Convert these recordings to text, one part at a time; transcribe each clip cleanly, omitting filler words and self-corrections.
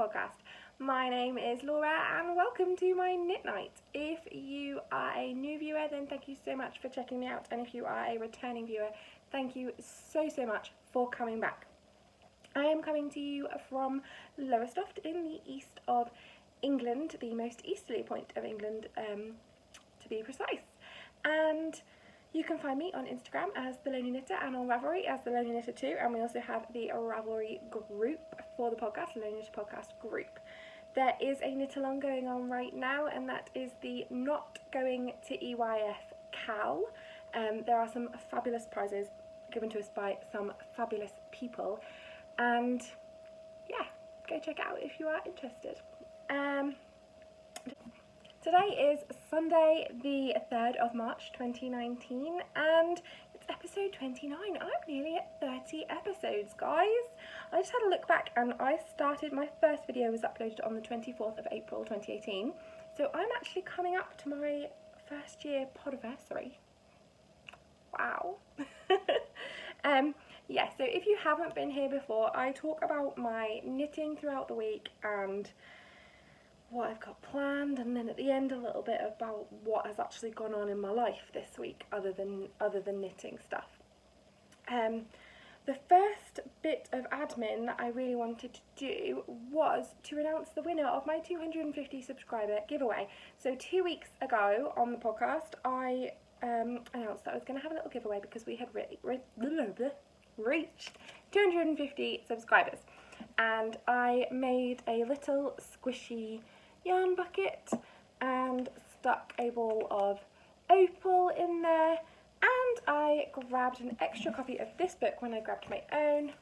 podcast. My name is Laura and welcome to my knit night. If you are a new viewer, then thank you so much for checking me out, and if you are a returning viewer, thank you so much for coming back. I am coming to you from Lowestoft in the east of England, the most easterly point of England to be precise, and you can find me on Instagram as The Lonely Knitter and on Ravelry as The Lonely Knitter too, and we also have the Ravelry group for the podcast, The Lonely Knitter Podcast group. There is a knit along going on right now, and that is the Not Going to EYF Cowl. There are some fabulous prizes given to us by some fabulous people, and yeah, go check it out if you are interested. Today is Sunday the 3rd of March 2019 and it's episode 29. I'm nearly at 30 episodes, guys. I just had a look back and my first video was uploaded on the 24th of April 2018. So I'm actually coming up to my first year podiversary. Wow. Yeah, so if you haven't been here before, I talk about my knitting throughout the week and what I've got planned, and then at the end a little bit about what has actually gone on in my life this week other than knitting stuff. The first bit of admin that I really wanted to do was to announce the winner of my 250 subscriber giveaway. So 2 weeks ago on the podcast I announced that I was going to have a little giveaway because we had reached 250 subscribers, and I made a little squishy yarn bucket and stuck a ball of opal in there, and I grabbed an extra copy of this book when I grabbed my own,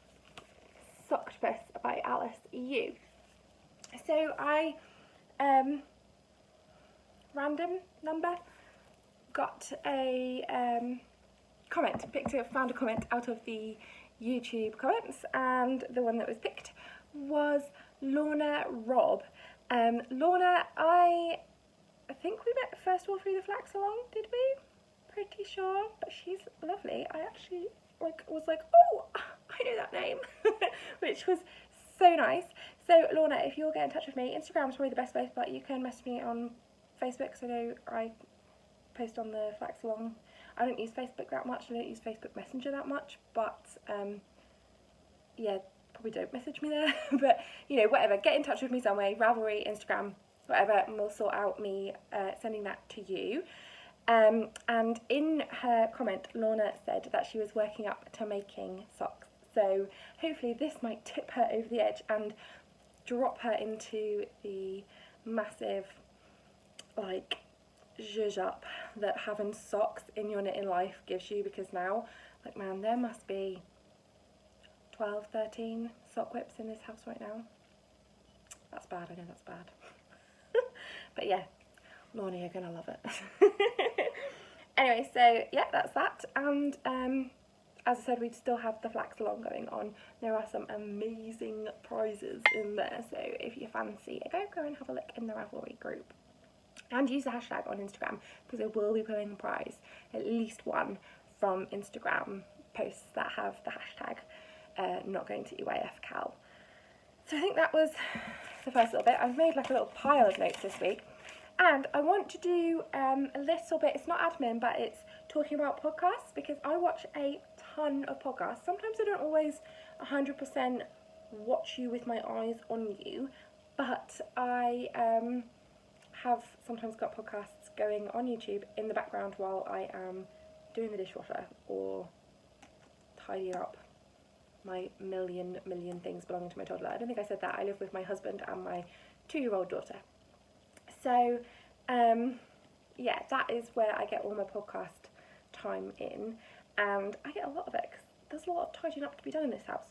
Sockbus by Alice Yu. So I random number got a found a comment out of the YouTube comments, and the one that was picked was Lorna Robb. Lorna, I think we met first of all through the Flax Along, did we? Pretty sure, but she's lovely. I actually was like, oh, I know that name, which was so nice. So Lorna, if you'll get in touch with me, Instagram's probably the best place, but you can message me on Facebook, so I know I post on the Flax Along. I don't use Facebook that much, I don't use Facebook Messenger that much, but yeah, probably don't message me there, but you know, whatever, get in touch with me some way, Ravelry, Instagram, whatever, and we'll sort out me sending that to you. And in her comment, Lorna said that she was working up to making socks, so hopefully this might tip her over the edge and drop her into the massive, like, zhuzh up that having socks in your knitting life gives you, because now, like, man, there must be 12, 13 sock whips in this house right now. That's bad, I know that's bad. But yeah, Lorna, you're gonna love it. Anyway, so yeah, that's that, and as I said, we still have the Flax Along going on. There are some amazing prizes in there, so if you fancy a go and have a look in the Ravelry group. And use the hashtag on Instagram, because I will be pulling the prize, at least one, from Instagram posts that have the hashtag Not Going to EYF Cowl. So I think that was the first little bit. I've made like a little pile of notes this week, and I want to do a little bit, it's not admin, but it's talking about podcasts, because I watch a ton of podcasts. Sometimes I don't always 100% watch you with my eyes on you, but I have sometimes got podcasts going on YouTube in the background while I am doing the dishwasher or tidying up my million things belonging to my toddler. I don't think I said that. I live with my husband and my 2-year-old daughter. So yeah, that is where I get all my podcast time in, and I get a lot of it because there's a lot of tidying up to be done in this house.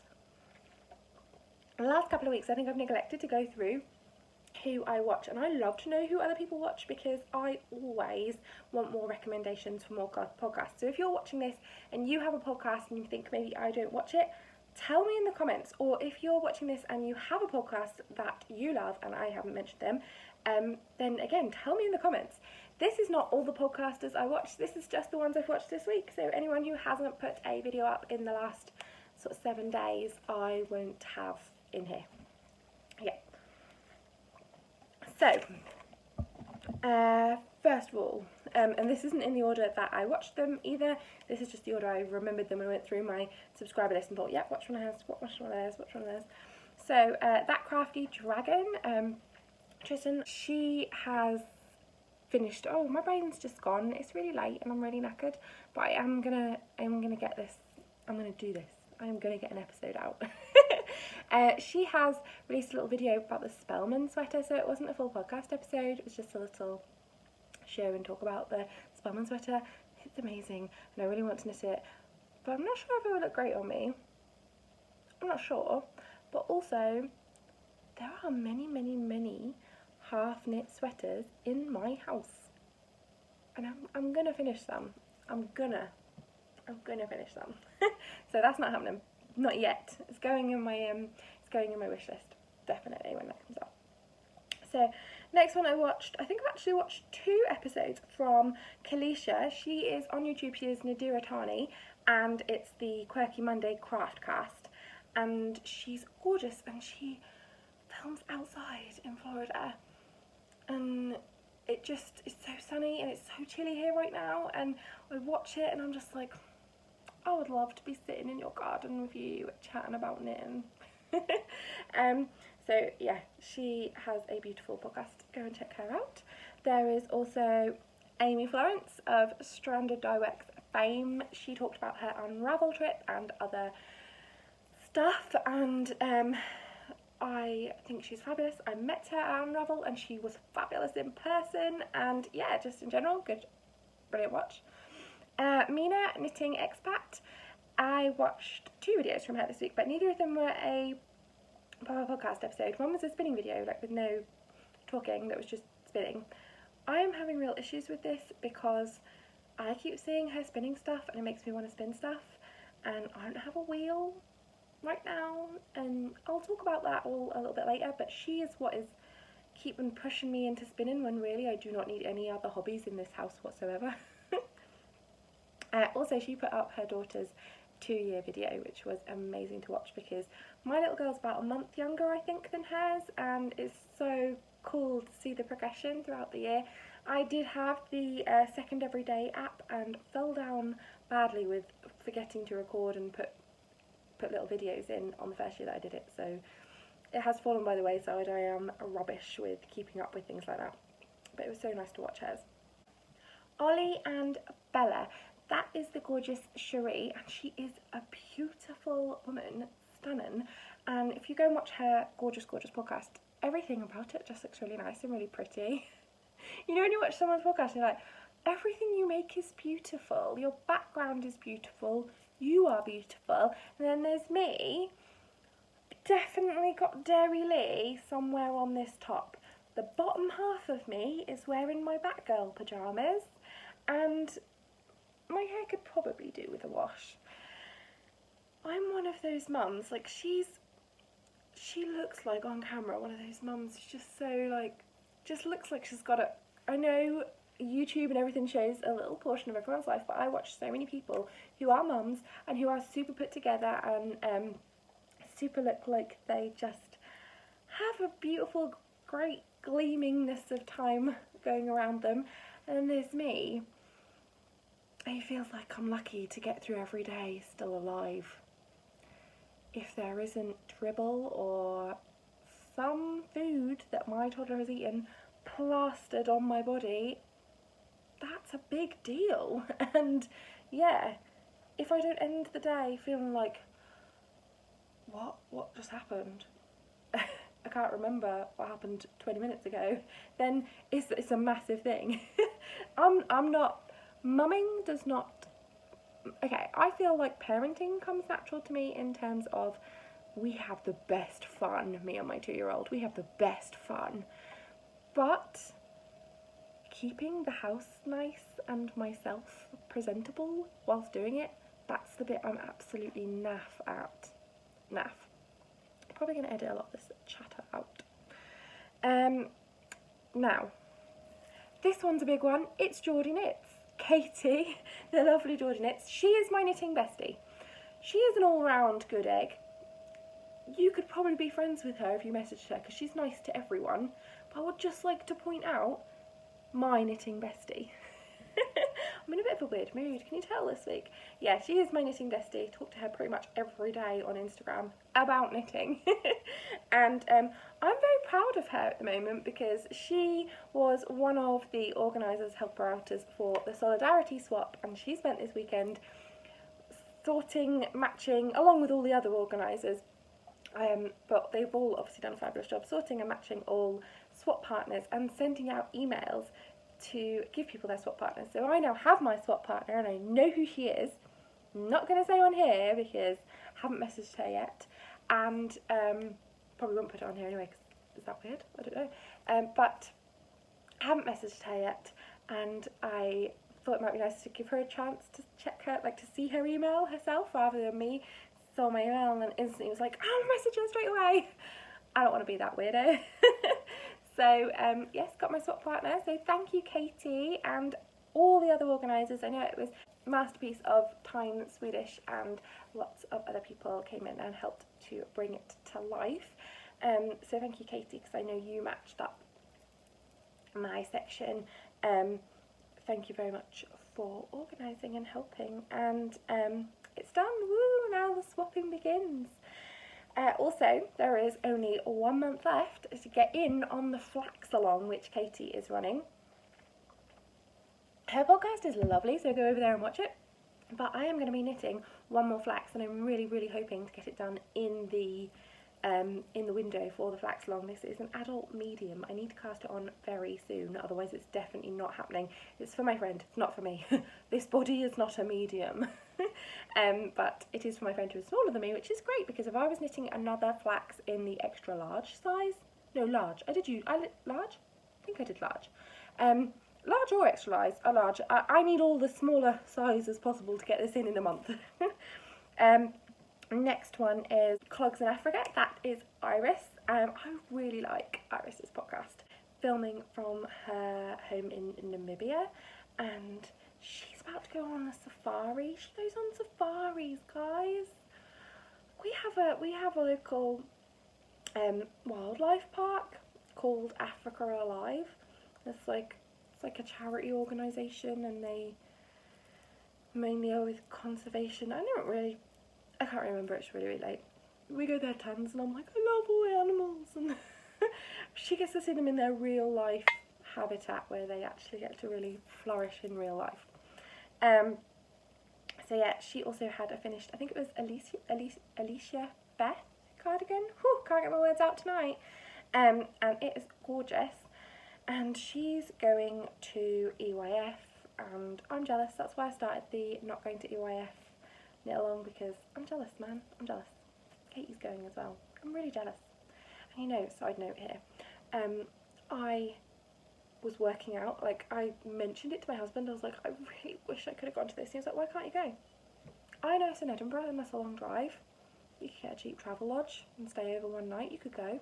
In the last couple of weeks I think I've neglected to go through who I watch, and I love to know who other people watch because I always want more recommendations for more podcasts. So if you're watching this and you have a podcast and you think maybe I don't watch it, tell me in the comments. Or if you're watching this and you have a podcast that you love and I haven't mentioned them, then again, tell me in the comments. This is not all the podcasters I watch, this is just the ones I've watched this week. So anyone who hasn't put a video up in the last sort of 7 days, I won't have in here. Yeah. So, first of all, and this isn't in the order that I watched them either, this is just the order I remembered them when I went through my subscriber list and thought, yep, watch one of those, watch one of those, watch one of those. So, that Crafty Dragon, Tristan, she has finished. Oh, my brain's just gone. It's really late and I'm really knackered, but I'm gonna get this. I'm gonna do this. I'm gonna get an episode out. She has released a little video about the Spellman sweater, so it wasn't a full podcast episode. It was just a little show and talk about the Spellman sweater. It's amazing, and I really want to knit it, but I'm not sure if it would look great on me. I'm not sure, but also there are many half knit sweaters in my house, and I'm gonna finish them. I'm gonna finish them. So that's not happening, not yet. It's going in my wish list, definitely, when that comes up. So next one I watched, I think I've actually watched 2 episodes from Kalisha. She is on YouTube. She is Nadira Tani, and it's the Quirky Monday Craftcast, and she's gorgeous, and she films outside in Florida, and it just is so sunny and it's so chilly here right now, and I watch it and I'm just like, I would love to be sitting in your garden with you chatting about knitting. So yeah, she has a beautiful podcast. Go and check her out. There is also Amy Florence of Stranded Dye Works fame. She talked about her Unravel trip and other stuff, and I think she's fabulous. I met her at Unravel and she was fabulous in person, and yeah, just in general, good, brilliant watch. Mina Knitting Expat. I watched 2 videos from her this week, but neither of them were a podcast episode. One was a spinning video, like with no talking, that was just spinning. I am having real issues with this because I keep seeing her spinning stuff and it makes me want to spin stuff, and I don't have a wheel right now, and I'll talk about that all a little bit later, but she is what is keeping pushing me into spinning when really I do not need any other hobbies in this house whatsoever. Also, she put up her daughter's 2-year video, which was amazing to watch because my little girl's about a month younger, I think, than hers, and it's so cool to see the progression throughout the year. I did have the Second Everyday app and fell down badly with forgetting to record and put little videos in on the first year that I did it, so it has fallen by the wayside. I am rubbish with keeping up with things like that, but it was so nice to watch hers. Ollie and Bella. That is the gorgeous Cherie, and she is a beautiful woman, stunning, and if you go and watch her gorgeous podcast, everything about it just looks really nice and really pretty. You know, when you watch someone's podcast, you're like, everything you make is beautiful, your background is beautiful, you are beautiful, and then there's me, definitely got Dairy Lee somewhere on this top. The bottom half of me is wearing my Batgirl pyjamas, and my hair could probably do with a wash. I'm one of those mums, like she looks like on camera one of those mums, she's just so like, just looks like she's got it. I know YouTube and everything shows a little portion of everyone's life, but I watch so many people who are mums and who are super put together and super look like they just have a beautiful, great gleamingness of time going around them, and then there's me. It feels like I'm lucky to get through every day still alive. If there isn't dribble or some food that my toddler has eaten plastered on my body, that's a big deal. And yeah, if I don't end the day feeling like, what just happened? I can't remember what happened 20 minutes ago, then it's a massive thing. I'm not, mumming does not, okay, I feel like parenting comes natural to me in terms of we have the best fun, me and my 2-year-old, we have the best fun, but keeping the house nice and myself presentable whilst doing it, that's the bit I'm absolutely naff at. Naff. Probably going to edit a lot of this chatter out. Now, this one's a big one. It's Geordie Knits. Katie, the lovely Geordie Knits. She is my knitting bestie. She is an all-round good egg. You could probably be friends with her if you messaged her because she's nice to everyone. But I would just like to point out my knitting bestie. I'm in a bit of a weird mood, can you tell this week? Yeah, she is my knitting bestie. Talk to her pretty much every day on Instagram about knitting. And I'm very proud of her at the moment because she was one of the organisers, helper-outers for the Solidarity Swap, and she spent this weekend sorting, matching, along with all the other organisers. But they've all obviously done a fabulous job sorting and matching all swap partners and sending out emails to give people their swap partners. So I now have my swap partner and I know who she is. I'm not going to say on here because I haven't messaged her yet, and probably won't put it on here anyway because is that weird? I don't know. But I haven't messaged her yet, and I thought it might be nice to give her a chance to check her, like to see her email herself rather than me. Saw my email and then instantly was like, I'll message her straight away. I don't want to be that weirdo. So yes, got my swap partner. So thank you, Katie, and all the other organisers. I know it was a masterpiece of time, Swedish, and lots of other people came in and helped to bring it to life. So thank you, Katie, because I know you matched up my section. Thank you very much for organising and helping. And it's done. Woo! Now the swapping begins. Also, there is only 1 month left to get in on the flax along, which Katie is running. Her podcast is lovely, so go over there and watch it. But I am going to be knitting one more flax, and I'm really, really hoping to get it done in the window for the flax along. This is an adult medium. I need to cast it on very soon, otherwise it's definitely not happening. It's for my friend, it's not for me. This body is not a medium. But it is for my friend who is smaller than me, which is great because if I was knitting another flax in the extra large size, no, large, large? I think I did large. Large or extra large, I need all the smaller sizes possible to get this in a month. Next one is Clogs In Africa. That is Iris. I really like Iris's podcast. Filming from her home in Namibia, and she's about to go on a safari. She goes on safaris, guys. We have a local wildlife park called Africa Alive. It's like a charity organisation, and they mainly are with conservation. I can't remember, it's really, really late. We go there tons and I'm like, I love all the animals, and she gets to see them in their real life habitat where they actually get to really flourish in real life. So yeah, she also had a finished, I think it was Alicia Beth cardigan. Whew, can't get my words out tonight. And it is gorgeous. And she's going to EYF, and I'm jealous. That's why I started the not going to EYF knit along, because I'm jealous, man. I'm jealous. Katie's going as well. I'm really jealous. And you know, side note here, I was working out, like I mentioned it to my husband, I was like, I really wish I could have gone to this. And he was like, why can't you go? I know it's in Edinburgh and that's a long drive. You could get a cheap travel lodge and stay over one night, you could go.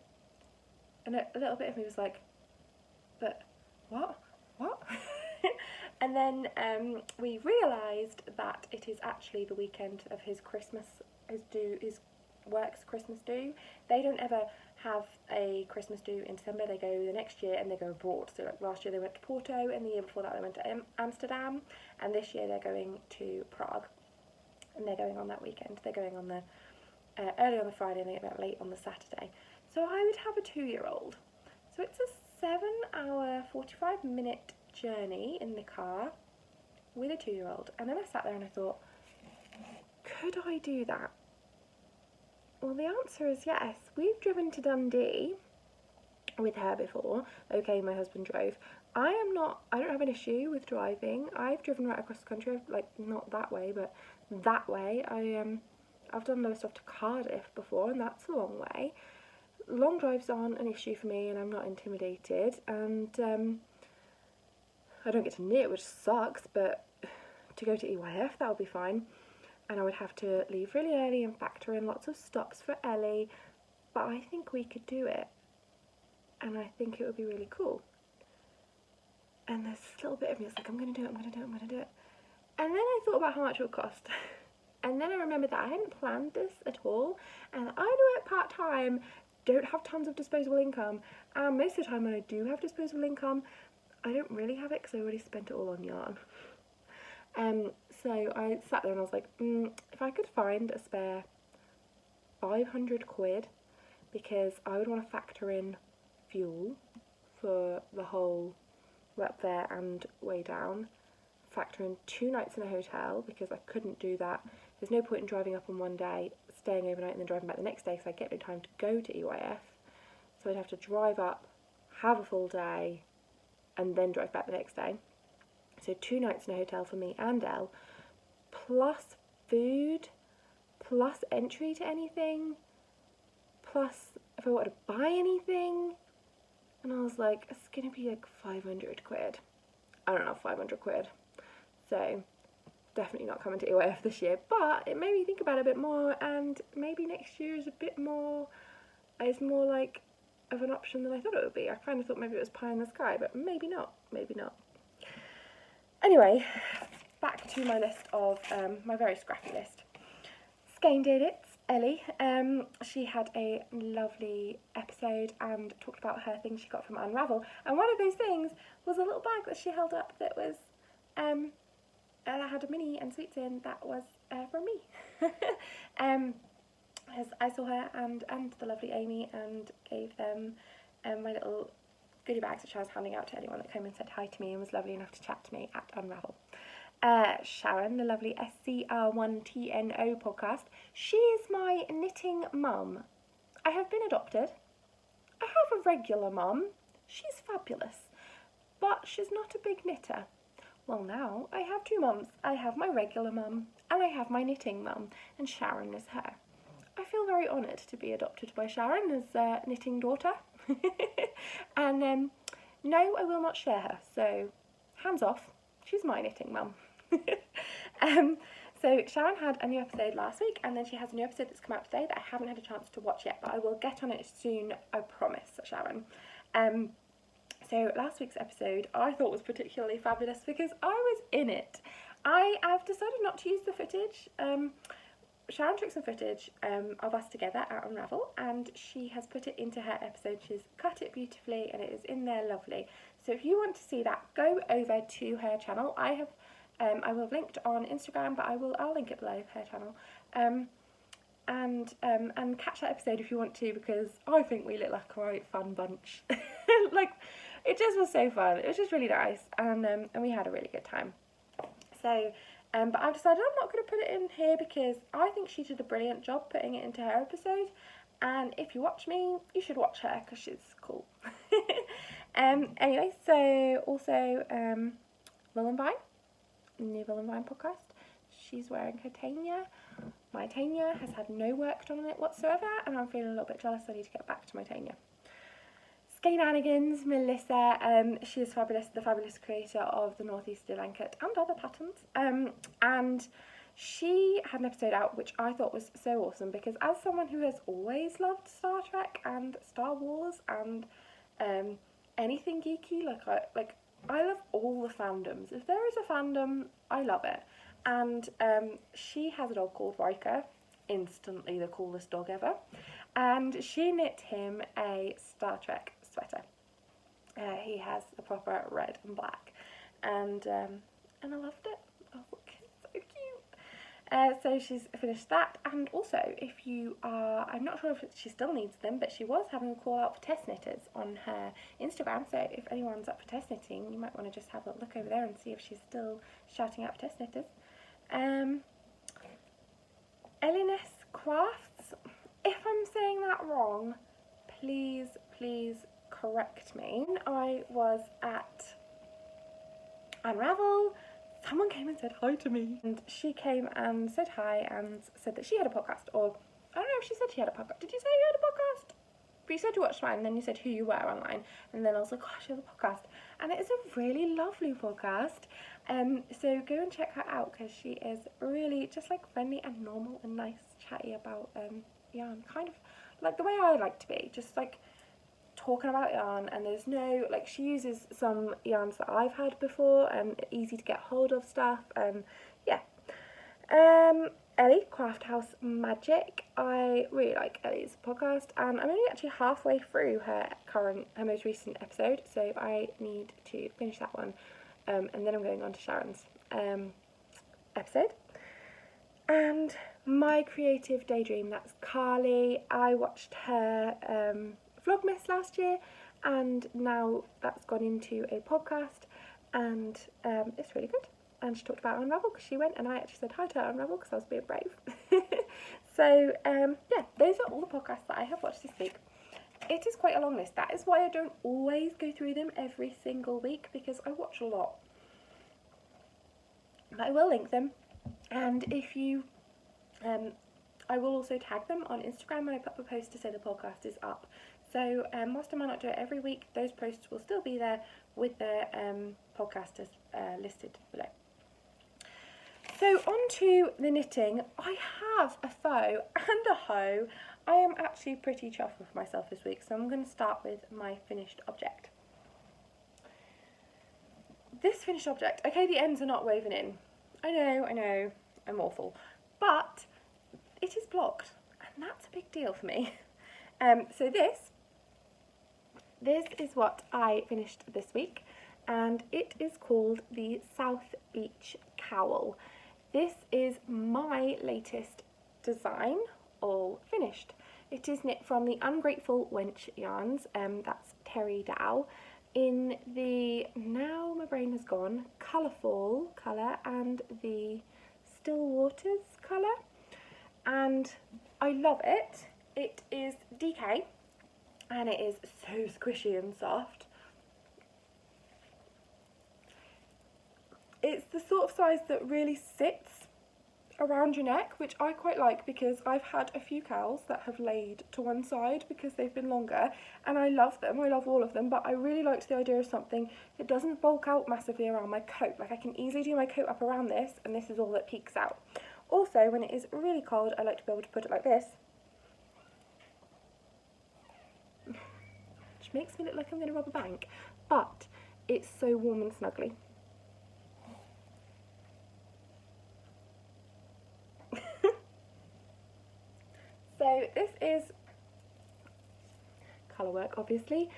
And a little bit of me was like, but what? And then we realised that it is actually the weekend of his work's Christmas do. They don't ever have a Christmas do in December. They go the next year and they go abroad. So like last year they went to Porto, and the year before that they went to Amsterdam, and this year they're going to Prague, and they're going on that weekend. They're going on the early on the Friday and they get back late on the Saturday. So I would have a 2-year-old. So it's a 7-hour 45-minute journey in the car with a 2-year-old. And then I sat there and I thought, could I do that? Well, the answer is yes. We've driven to Dundee with her before. Okay, my husband drove. I don't have an issue with driving. I've driven right across the country, like not that way, but that way. I've done loads of stuff to Cardiff before, and that's a long way. Long drives aren't an issue for me, and I'm not intimidated, and I don't get to knit, which sucks, but to go to EYF, that would be fine. And I would have to leave really early and factor in lots of stops for Ellie, but I think we could do it, and I think it would be really cool. And there's this little bit of me that's like, I'm going to do it. And then I thought about how much it would cost. And then I remembered that I hadn't planned this at all, and I do it part-time, don't have tons of disposable income, and most of the time when I do have disposable income, I don't really have it because I already spent it all on yarn. So I sat there and I was like, if I could find a spare 500 quid, because I would want to factor in fuel for the whole way up there and way down, factor in 2 nights in a hotel, because I couldn't do that. There's no point in driving up on one day, staying overnight and then driving back the next day, so I get no time to go to EYF. So I'd have to drive up, have a full day, and then drive back the next day. So 2 nights in a hotel for me and Elle, plus food, plus entry to anything, plus if I wanted to buy anything. And I was like, it's going to be like 500 quid. I don't know, 500 quid. So definitely not coming to EYF this year, but it made me think about it a bit more, and maybe next year is a bit more, is more like of an option than I thought it would be. I kind of thought maybe it was pie in the sky, but maybe not, maybe not. Anyway, back to my list of, my very scrappy list. Skeindeer Knits, Ellie, she had a lovely episode and talked about her things she got from Unravel, and one of those things was a little bag that she held up that was, that had a mini and sweets in, that was from me. As I saw her and the lovely Amy and gave them my little goodie bags, which I was handing out to anyone that came and said hi to me and was lovely enough to chat to me at Unravel. Sharon, the lovely SCR1TNO podcast, she is my knitting mum. I have been adopted. I have a regular mum. She's fabulous, but she's not a big knitter. Well, now I have 2 mums. I have my regular mum and I have my knitting mum, and Sharon is her. I feel very honoured to be adopted by Sharon as a knitting daughter. And no, I will not share her, so hands off. She's my knitting mum. So Sharon had a new episode last week, and then she has a new episode that's come out today that I haven't had a chance to watch yet, but I will get on it soon, I promise, Sharon. So last week's episode I thought was particularly fabulous because I was in it. I have decided not to use the footage. Sharon took some footage of us together at Unravel, and she has put it into her episode. She's cut it beautifully and it is in there lovely. So if you want to see that, go over to her channel. I will have linked on Instagram, but I'll link it below, her channel. And catch that episode if you want to, because I think we look like a right fun bunch. Like, it just was so fun. It was just really nice, and we had a really good time. So, but I've decided I'm not going to put it in here because I think she did a brilliant job putting it into her episode. And if you watch me, you should watch her because she's cool. Anyway, so also Voolenvine, new Voolenvine podcast. She's wearing her Tanya. My Tanya has had no work done on it whatsoever, and I'm feeling a little bit jealous. I need to get back to my Tanya. Skeinanigans, Melissa, she is fabulous, the fabulous creator of the Northeaster blanket and other patterns, and she had an episode out which I thought was so awesome, because as someone who has always loved Star Trek and Star Wars and anything geeky, I love all the fandoms. If there is a fandom, I love it. And she has a dog called Riker, instantly the coolest dog ever, and she knit him a Star Trek sweater. He has the proper red and black, and I loved it. Oh, look, it's so cute. So she's finished that, and also if you are, I'm not sure if she still needs them, but she was having a call out for test knitters on her Instagram, so if anyone's up for test knitting, you might want to just have a look over there and see if she's still shouting out for test knitters. Elliness Crafts, if I'm saying that wrong, please correct me. I was at Unravel, someone came and said hi to me, and she came and said hi and said that she had a podcast, or I don't know if she said she had a podcast. Did you say you had a podcast? But you said you watched mine, and then you said who you were online, and then I was like, oh, she has a podcast, and it is a really lovely podcast. So go and check her out, because she is really just like friendly and normal and nice, chatty about yarn, kind of like the way I like to be, just like talking about yarn. And there's no, like, she uses some yarns that I've had before and easy to get hold of stuff, and yeah. Ellie, Craft House Magic. I really like Ellie's podcast, and I'm only actually halfway through her most recent episode, so I need to finish that one, and then I'm going on to Sharon's episode. And My Creative Daydream, that's Carly. I watched her Vlogmas last year, and now that's gone into a podcast, and it's really good. And she talked about Unravel because she went, and I actually said hi to her Unravel because I was being brave. So yeah, those are all the podcasts that I have watched this week. It is quite a long list. That is why I don't always go through them every single week, because I watch a lot. But I will link them, and if you I will also tag them on Instagram when I put up a post to say the podcast is up. So whilst I might not do it every week, those posts will still be there with their podcasters listed below. So on to the knitting. I have a faux and a hoe. I am actually pretty chuffed with myself this week, so I'm going to start with my finished object. This finished object, okay, the ends are not woven in. I know, I'm awful. But it is blocked, and that's a big deal for me. So this is what I finished this week, and it is called the South Beach Cowl. This is my latest design, all finished. It is knit from the Ungrateful Wench yarns, that's Teri Dowe, in the, now my brain has gone, Colourfall colour and the Still Waters colour, and I love it. It is DK, and it is so squishy and soft. It's the sort of size that really sits around your neck, which I quite like because I've had a few cowls that have laid to one side because they've been longer, and I love them, I love all of them, but I really liked the idea of something that doesn't bulk out massively around my coat. Like, I can easily do my coat up around this, and this is all that peeks out. Also, when it is really cold, I like to be able to put it like this, which makes me look like I'm going to rob a bank, but it's so warm and snuggly. So this is colour work, obviously,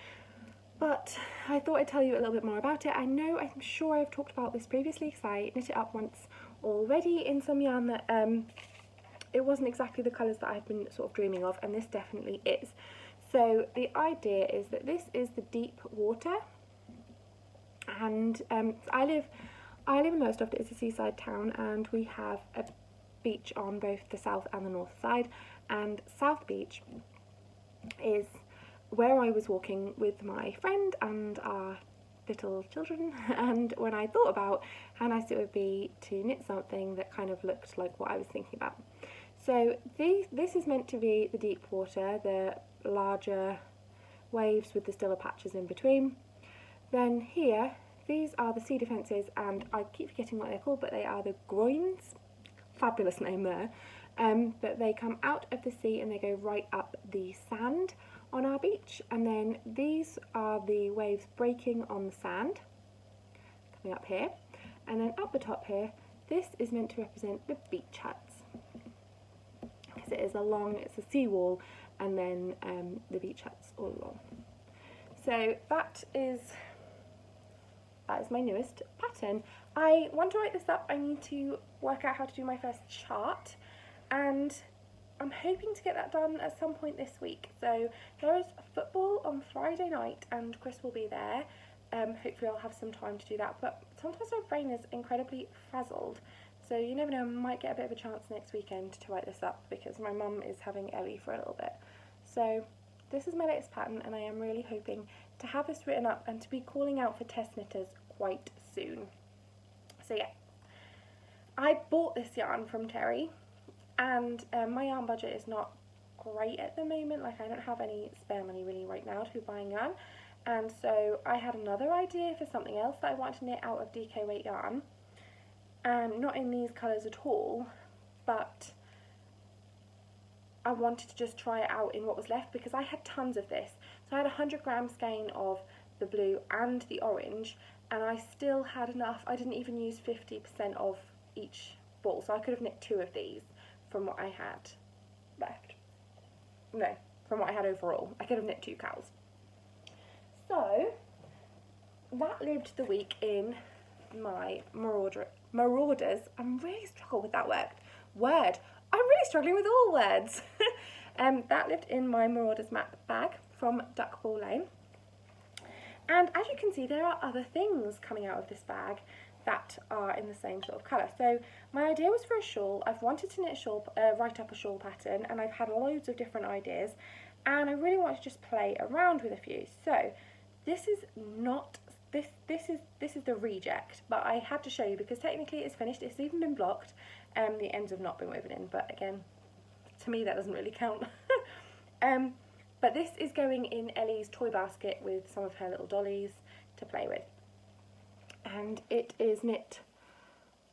but I thought I'd tell you a little bit more about it. I'm sure I've talked about this previously because I knit it up once already in some yarn that it wasn't exactly the colours that I've been sort of dreaming of, and this definitely is. So the idea is that this is the deep water, and I live in Lowestoft. It's a seaside town, and we have a beach on both the south and the north side, and South Beach is where I was walking with my friend and our little children, and when I thought about how nice it would be to knit something that kind of looked like what I was thinking about. So this is meant to be the deep water, the larger waves with the stiller patches in between. Then here, these are the sea defences, and I keep forgetting what they're called, but they are the groins. Fabulous name there. But they come out of the sea and they go right up the sand on our beach, and then these are the waves breaking on the sand coming up here, and then up the top here, this is meant to represent the beach huts because it's a seawall, and then the beach huts all along. So that is my newest pattern. I want to write this up. I need to work out how to do my first chart, and I'm hoping to get that done at some point this week. So there is football on Friday night, and Chris will be there. Hopefully I'll have some time to do that, but sometimes my brain is incredibly frazzled, so you never know, I might get a bit of a chance next weekend to write this up because my mum is having Ellie for a little bit. So this is my latest pattern, and I am really hoping to have this written up and to be calling out for test knitters quite soon. So yeah, I bought this yarn from Teri, and my yarn budget is not great at the moment. Like, I don't have any spare money really right now to be buying yarn, and so I had another idea for something else that I wanted to knit out of DK weight yarn, and not in these colours at all, but I wanted to just try it out in what was left because I had tons of this. So I had 100 gram skein of the blue and the orange, and I still had enough. I didn't even use 50% of each ball, so I could have knit 2 of these, from what I had left. No, from what I had overall. I could have knit 2 cowls. So that lived the week in my Marauders. I'm really struggling with that word. I'm really struggling with all words. That lived in my Marauders Map bag from Duckpool Lane. And as you can see, there are other things coming out of this bag that are in the same sort of colour. So my idea was for a shawl. I've wanted to knit a shawl, write up a shawl pattern, and I've had loads of different ideas, and I really want to just play around with a few. So this is not this is the reject, but I had to show you because technically it's finished. It's even been blocked. The ends have not been woven in, but again, to me that doesn't really count. But this is going in Ellie's toy basket with some of her little dollies to play with. And it is knit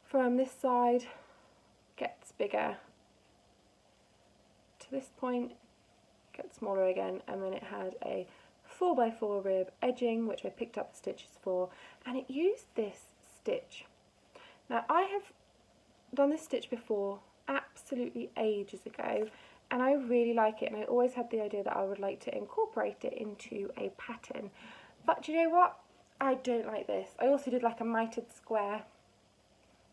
from this side, gets bigger to this point, gets smaller again, and then it had a 4x4 rib edging, which I picked up the stitches for, and it used this stitch. Now I have done this stitch before, absolutely ages ago, and I really like it, and I always had the idea that I would like to incorporate it into a pattern. But do you know what? I don't like this. I also did like a mitered square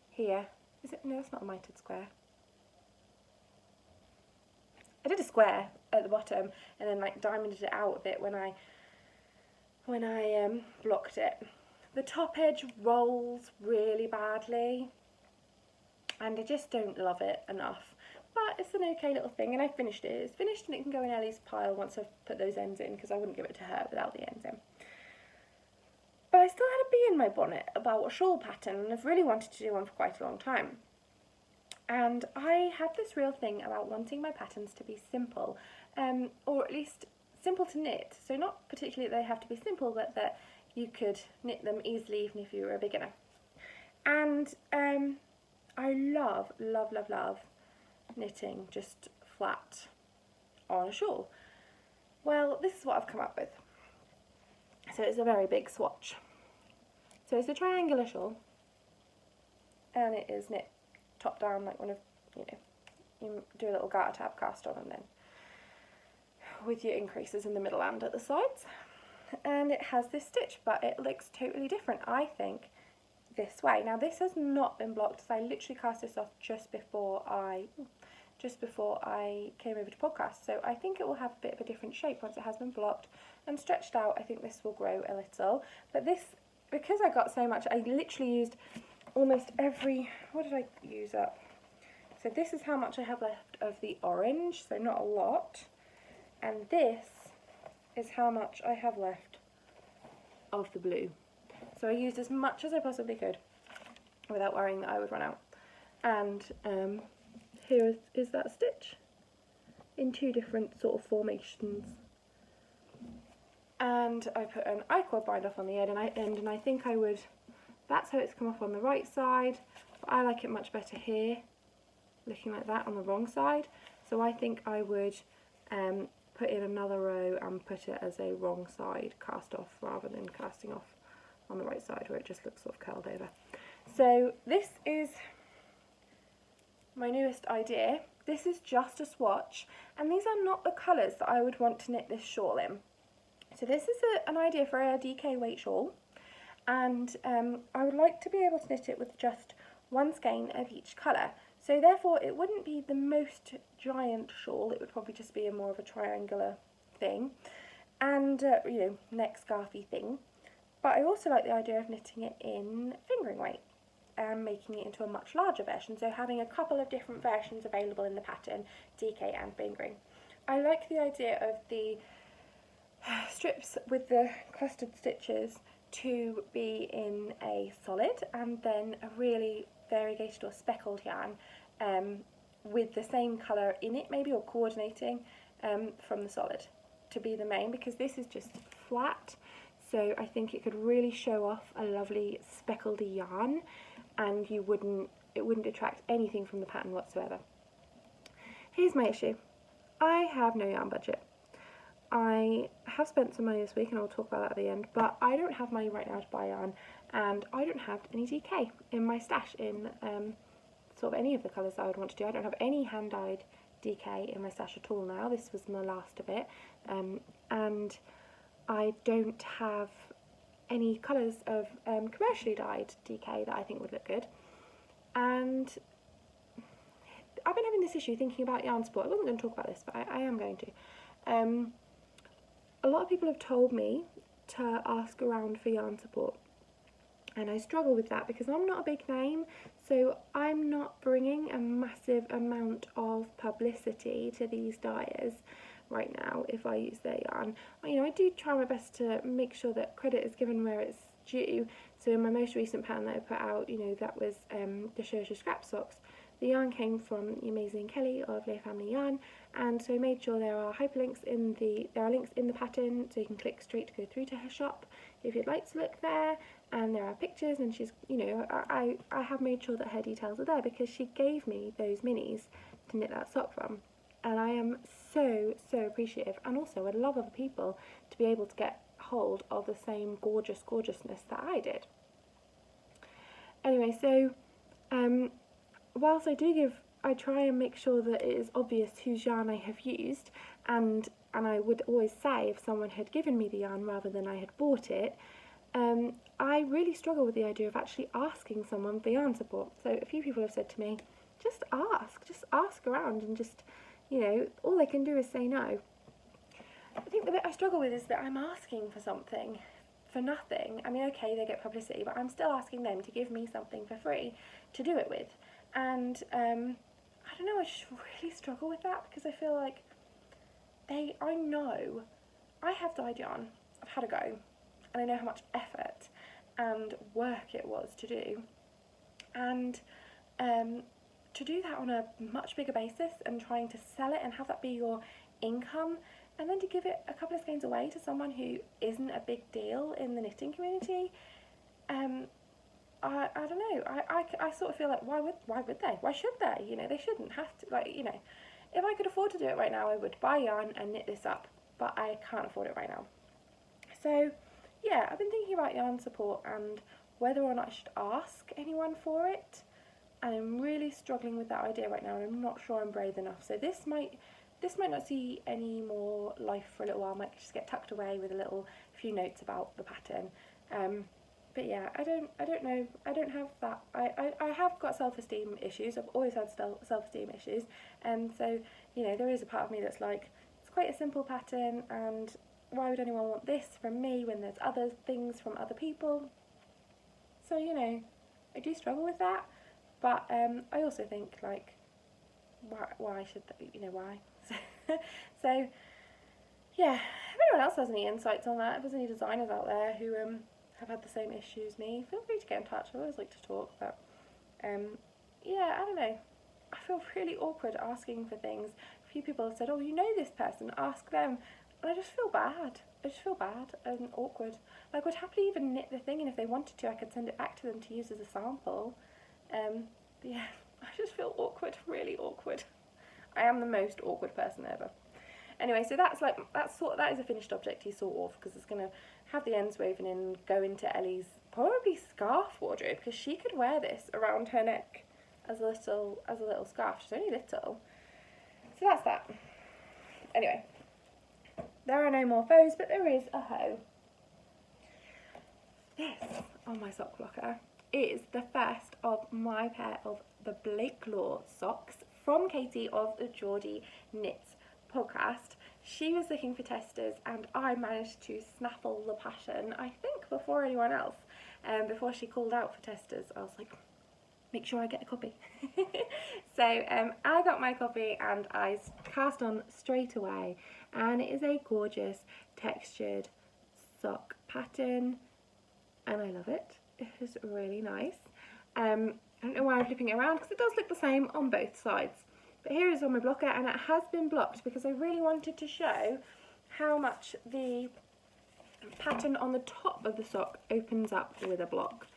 here. Is it? No, it's not a mitered square. I did a square at the bottom and then like diamonded it out a bit when I blocked it. The top edge rolls really badly and I just don't love it enough. But it's an okay little thing, and I finished it. It's finished and it can go in Ellie's pile once I've put those ends in, because I wouldn't give it to her without the ends in. But I still had a bee in my bonnet about a shawl pattern, and I've really wanted to do one for quite a long time. And I had this real thing about wanting my patterns to be simple, or at least simple to knit. So not particularly that they have to be simple, but that you could knit them easily even if you were a beginner. And I love knitting just flat on a shawl. Well, this is what I've come up with. So it's a very big swatch. So it's a triangular shawl, and it is knit top down like one of, you do a little garter tab cast on and then with your increases in the middle and at the sides. And it has this stitch, but it looks totally different, I think, this way. Now this has not been blocked, so I literally cast this off just before I came over to podcast, so I think it will have a bit of a different shape once it has been blocked and stretched out. I think this will grow a little, but this, because I got so much, I literally used almost every, what did I use up? So this is how much I have left of the orange, so not a lot, and this is how much I have left of the blue. So I used as much as I possibly could without worrying that I would run out. And here is that stitch in 2 different sort of formations. And I put an I-cord bind off on the end, and I think I would, that's how it's come off on the right side, but I like it much better here, looking like that on the wrong side. So I think I would put in another row and put it as a wrong side cast off rather than casting off on the right side where it just looks sort of curled over. So this is my newest idea. This is just a swatch, and these are not the colours that I would want to knit this shawl in. So this is an idea for a DK weight shawl, and I would like to be able to knit it with just 1 skein of each colour. So therefore it wouldn't be the most giant shawl, it would probably just be more of a triangular thing, and neck scarfy thing. But I also like the idea of knitting it in fingering weight and making it into a much larger version, so having a couple of different versions available in the pattern, DK and fingering. I like the idea of the strips with the clustered stitches to be in a solid, and then a really variegated or speckled yarn with the same colour in it maybe, or coordinating from the solid to be the main, because this is just flat. So I think it could really show off a lovely speckled yarn, and it wouldn't detract anything from the pattern whatsoever. Here's my issue. I have no yarn budget. I have spent some money this week, and I'll talk about that at the end, but I don't have money right now to buy yarn, and I don't have any DK in my stash in sort of any of the colours I would want to do. I don't have any hand-dyed DK in my stash at all now. This was my last of it, and I don't have any colours of commercially dyed DK that I think would look good. And I've been having this issue thinking about yarn support. I wasn't going to talk about this, but I am going to. A lot of people have told me to ask around for yarn support, and I struggle with that because I'm not a big name, so I'm not bringing a massive amount of publicity to these dyers right now if I use their yarn. You know, I do try my best to make sure that credit is given where it's due. So in my most recent pattern that I put out, you know, that was the Show Scrap Socks. The yarn came from the amazing Kelly of Lay Family Yarn, and so I made sure there are hyperlinks in the links in the pattern, so you can click straight to go through to her shop if you'd like to look there. And there are pictures, and she's, you know, I have made sure that her details are there because she gave me those minis to knit that sock from, and I am so appreciative, and also I'd love other people to be able to get hold of the same gorgeousness that I did. Anyway, so whilst I try and make sure that it is obvious whose yarn I have used, and I would always say if someone had given me the yarn rather than I had bought it, I really struggle with the idea of actually asking someone for yarn support. So a few people have said to me, just ask around, and just, you know, all they can do is say no. I think the bit I struggle with is that I'm asking for something for nothing. I mean, okay, they get publicity, but I'm still asking them to give me something for free to do it with. And I don't know, I just really struggle with that because I feel like I know I have dyed yarn, I've had a go, and I know how much effort and work it was to do. And to do that on a much bigger basis and trying to sell it and have that be your income, and then to give it a couple of skeins away to someone who isn't a big deal in the knitting community, I don't know, I sort of feel like why would they? Why should they? You know, they shouldn't have to, like, you know, if I could afford to do it right now, I would buy yarn and knit this up, but I can't afford it right now. So yeah, I've been thinking about yarn support and whether or not I should ask anyone for it, and I'm really struggling with that idea right now, and I'm not sure I'm brave enough. So this might not see any more life for a little while. I might just get tucked away with a few notes about the pattern. But yeah, I don't know, I don't have that, I have got self-esteem issues, I've always had self-esteem issues, and so, you know, there is a part of me that's like, it's quite a simple pattern, and why would anyone want this from me when there's other things from other people? So, you know, I do struggle with that, but I also think, like, why should they, you know, why? So yeah, if anyone else has any insights on that, if there's any designers out there who have had the same issue as me, feel free to get in touch. I always like to talk, but yeah, I don't know, I feel really awkward asking for things. A few people have said, oh, you know this person, ask them, and I just feel bad. I just feel bad and awkward. Like, I would happily even knit the thing, and if they wanted to, I could send it back to them to use as a sample. But yeah, I just feel awkward, really awkward. I am the most awkward person ever. Anyway, so that is a finished object, sort of, because it's going to have the ends woven in and go into Ellie's probably scarf wardrobe, because she could wear this around her neck as a little scarf. She's only little. So that's that. Anyway, there are no more foes, but there is a hoe. This on my sock blocker is the first of my pair of the Blakelaw socks from Katie of the Geordie Knits podcast. She was looking for testers, and I managed to snaffle the pattern, I think, before anyone else. Before she called out for testers, I was like, make sure I get a copy. So I got my copy and I cast on straight away, and it is a gorgeous textured sock pattern, and I love it. It is really nice. I don't know why I'm flipping it around, because it does look the same on both sides. But here it is on my blocker, and it has been blocked because I really wanted to show how much the pattern on the top of the sock opens up with a block.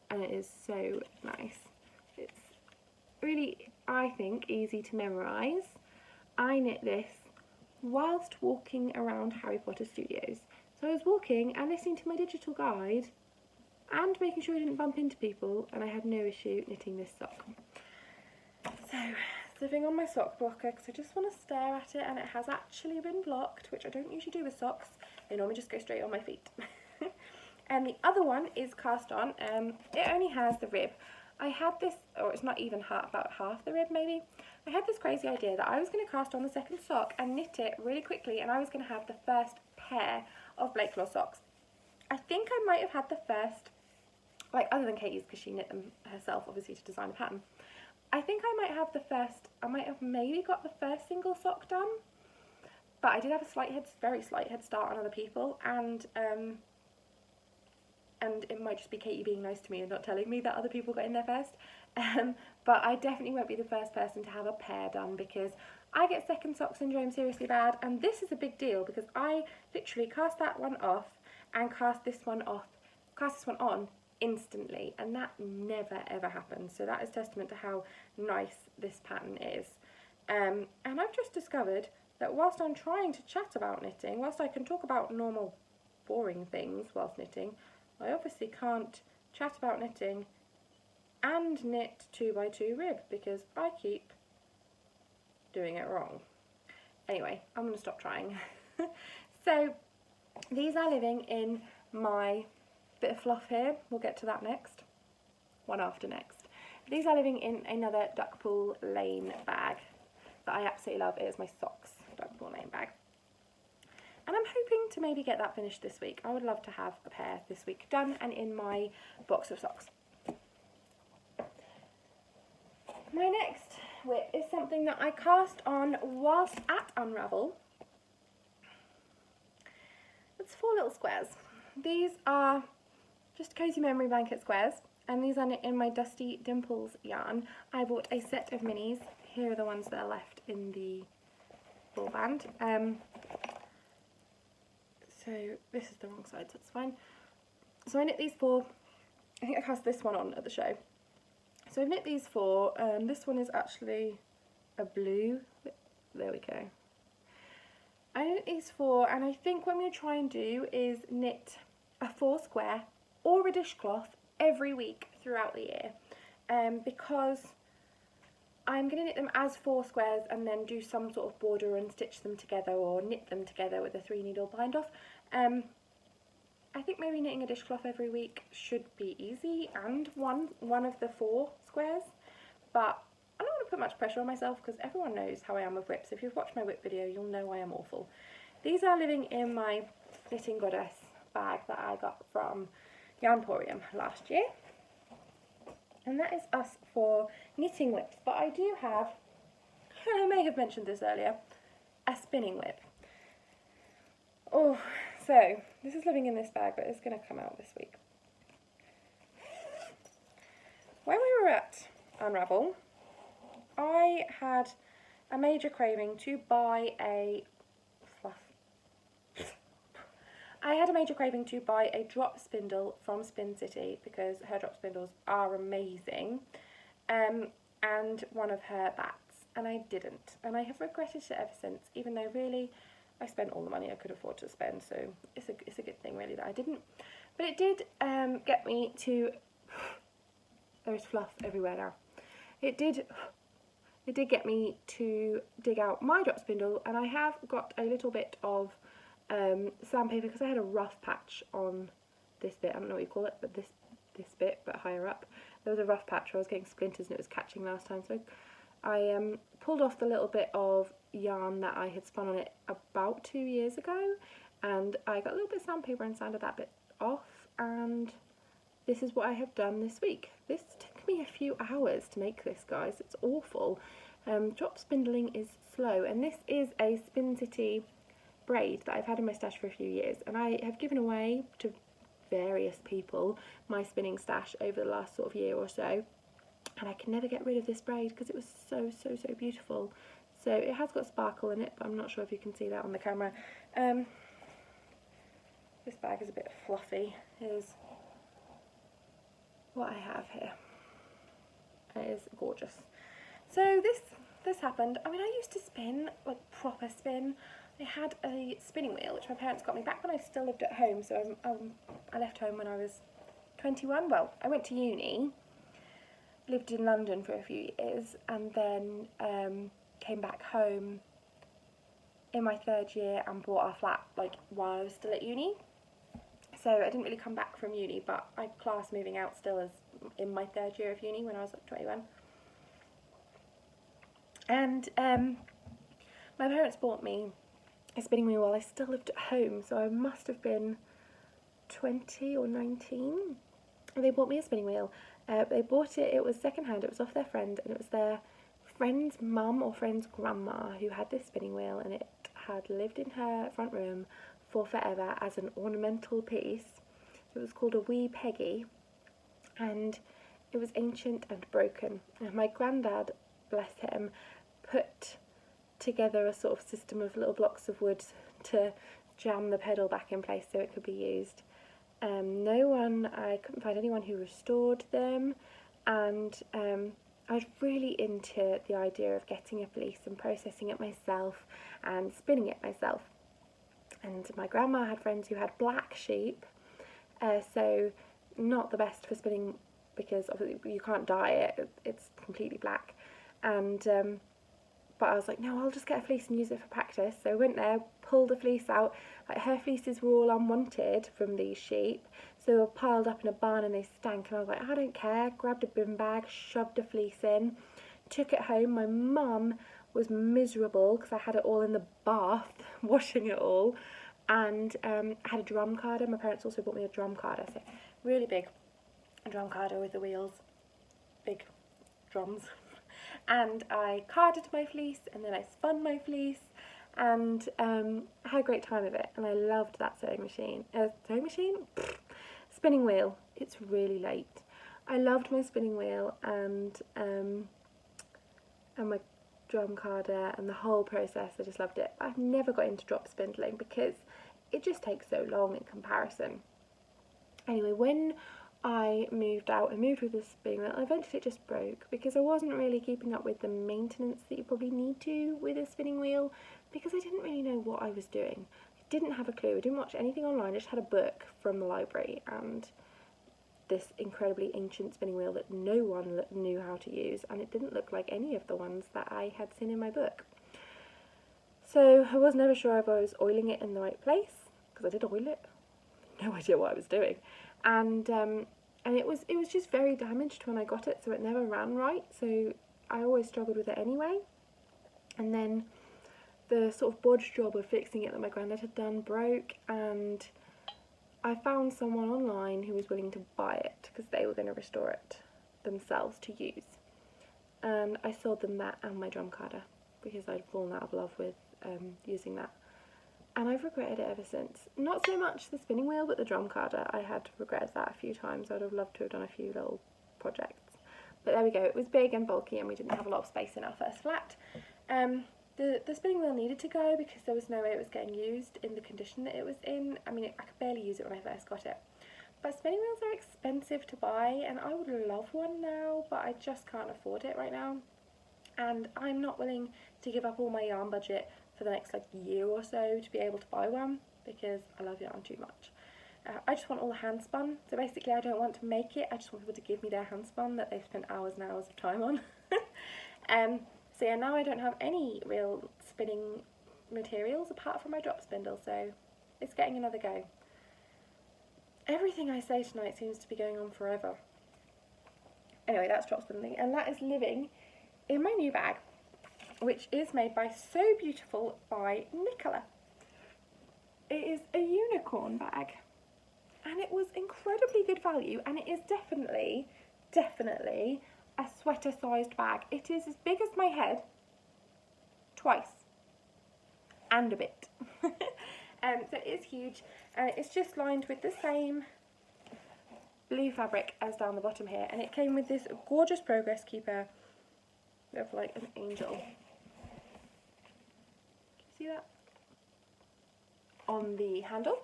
And it is so nice. It's really, I think, easy to memorise. I knit this whilst walking around Harry Potter Studios. So I was walking and listening to my digital guide and making sure I didn't bump into people, and I had no issue knitting this sock. So, sitting on my sock blocker because I just want to stare at it, and it has actually been blocked, which I don't usually do with socks. They normally just go straight on my feet. And the other one is cast on. It only has the rib. I had this, or it's not even about half the rib maybe. I had this crazy idea that I was going to cast on the second sock and knit it really quickly, and I was going to have the first pair of Blakelaw socks. I think I might have had the first, like other than Katie's because she knit them herself obviously to design a pattern. I think I might have the first, I might have maybe got the first single sock done, but I did have a very slight head start on other people, and it might just be Katie being nice to me and not telling me that other people got in there first. But I definitely won't be the first person to have a pair done because I get second sock syndrome seriously bad, and this is a big deal because I literally cast that one off and cast this one on instantly, and that never ever happens. So that is testament to how nice this pattern is. And I've just discovered that whilst I'm trying to chat about knitting, whilst I can talk about normal boring things whilst knitting, I obviously can't chat about knitting and knit 2x2 rib because I keep doing it wrong. Anyway, I'm going to stop trying. So these are living in my bit of fluff here. We'll get to that next. One after next. These are living in another Duckpool Lane bag that I absolutely love. It is my socks Duckpool Lane bag. And I'm hoping to maybe get that finished this week. I would love to have a pair this week done and in my box of socks. My next whip is something that I cast on whilst at Unravel. It's 4 little squares. These are just cozy memory blanket squares, and these are in my Dusty Dimples yarn. I bought a set of minis. Here are the ones that are left in the ball band. So this is the wrong side, so it's fine. So I knit these 4. I think I cast this one on at the show. So I've knit these 4. This one is actually a blue. There we go. I knit these 4, and I think what I'm going to try and do is knit a 4 square or a dishcloth every week throughout the year, because I'm going to knit them as 4 squares and then do some sort of border and stitch them together or knit them together with a 3-needle bind off. I think maybe knitting a dishcloth every week should be easy and one of the 4 squares, but I don't want to put much pressure on myself because everyone knows how I am with whips. If you've watched my whip video, you'll know I am awful. These are living in my Knitting Goddess bag that I got from Yarnporium last year. And that is us for knitting whips. But I do have, I may have mentioned this earlier, a spinning whip. Oh, so this is living in this bag, but it's going to come out this week. When we were at Unravel, I had a major craving to buy a drop spindle from Spin City because her drop spindles are amazing, and one of her bats, and I didn't, and I have regretted it ever since, even though really I spent all the money I could afford to spend, so it's a good thing really that I didn't. But it did get me to, there's fluff everywhere now, it did get me to dig out my drop spindle, and I have got a little bit of sandpaper because I had a rough patch on this bit. I don't know what you call it, but this bit, but higher up. There was a rough patch where I was getting splinters and it was catching last time, so I pulled off the little bit of yarn that I had spun on it about 2 years ago, and I got a little bit of sandpaper and sanded that bit off, and this is what I have done this week. This took me a few hours to make this, guys. It's awful. Drop spindling is slow, and this is a Spin City braid that I've had in my stash for a few years, and I have given away to various people my spinning stash over the last sort of year or so, and I can never get rid of this braid because it was so beautiful. So it has got sparkle in it, but I'm not sure if you can see that on the camera. This bag is a bit fluffy. Here's what I have here. It is gorgeous. So this happened. I mean, I used to spin, like proper spin. I had a spinning wheel, which my parents got me back when I still lived at home. So I left home when I was 21. Well, I went to uni, lived in London for a few years, and then came back home in my 3rd year and bought our flat like while I was still at uni. So I didn't really come back from uni, but I class moving out still as in my 3rd year of uni when I was like 21. And my parents bought me a spinning wheel while I still lived at home, so I must have been 20 or 19. They bought me a spinning wheel. They bought it, it was secondhand, it was off their friend, and it was their friend's mum or friend's grandma who had this spinning wheel, and it had lived in her front room for forever as an ornamental piece. So it was called a wee Peggy, and it was ancient and broken. And my granddad, bless him, put together a sort of system of little blocks of wood to jam the pedal back in place so it could be used. I couldn't find anyone who restored them, and I was really into the idea of getting a fleece and processing it myself and spinning it myself. And my grandma had friends who had black sheep, so not the best for spinning because obviously you can't dye it, it's completely black. And but I was like, no, I'll just get a fleece and use it for practice. So I went there, pulled a fleece out. Like, her fleeces were all unwanted from these sheep, so they were piled up in a barn and they stank. And I was like, I don't care. Grabbed a bin bag, shoved a fleece in, took it home. My mum was miserable because I had it all in the bath, washing it all. And I had a drum carder. My parents also bought me a drum carder, so really big drum carder with the wheels, big drums. And I carded my fleece, and then I spun my fleece, and I had a great time with it, and I loved that sewing machine. Spinning wheel. It's really late. I loved my spinning wheel and my drum carder and the whole process. I just loved it. I've never got into drop spindling because it just takes so long in comparison. Anyway, when I moved out, I moved with this spinning wheel, and eventually it just broke because I wasn't really keeping up with the maintenance that you probably need to with a spinning wheel, because I didn't really know what I was doing. I didn't have a clue. I didn't watch anything online. I just had a book from the library and this incredibly ancient spinning wheel that no one knew how to use, and it didn't look like any of the ones that I had seen in my book. So I was never sure if I was oiling it in the right place, because I did oil it. No idea what I was doing. And it was just very damaged when I got it, so it never ran right, so I always struggled with it anyway. And then the sort of bodge job of fixing it that my granddad had done broke, and I found someone online who was willing to buy it because they were going to restore it themselves to use. And I sold them that and my drum carder because I'd fallen out of love with using that. And I've regretted it ever since. Not so much the spinning wheel, but the drum carder. I had regretted that a few times. I'd have loved to have done a few little projects. But there we go. It was big and bulky, and we didn't have a lot of space in our first flat. The spinning wheel needed to go because there was no way it was getting used in the condition that it was in. I mean, I could barely use it when I first got it. But spinning wheels are expensive to buy, and I would love one now, but I just can't afford it right now. And I'm not willing to give up all my yarn budget for the next year or so to be able to buy one, because I love yarn too much. I just want all hand spun, so basically I don't want to make it, I just want people to give me their hand spun that they've spent hours and hours of time on. So yeah, now I don't have any real spinning materials apart from my drop spindle, so it's getting another go. Everything I say tonight seems to be going on forever. Anyway, that's drop spindling, and that is living in my new bag, which is made by Sew Beautiful by Nicola. It is a unicorn bag, and it was incredibly good value, and it is definitely a sweater sized bag. It is as big as my head, twice, and a bit. So it is huge, and it's just lined with the same blue fabric as down the bottom here, and it came with this gorgeous progress keeper of like an angel. Can you see that? On the handle.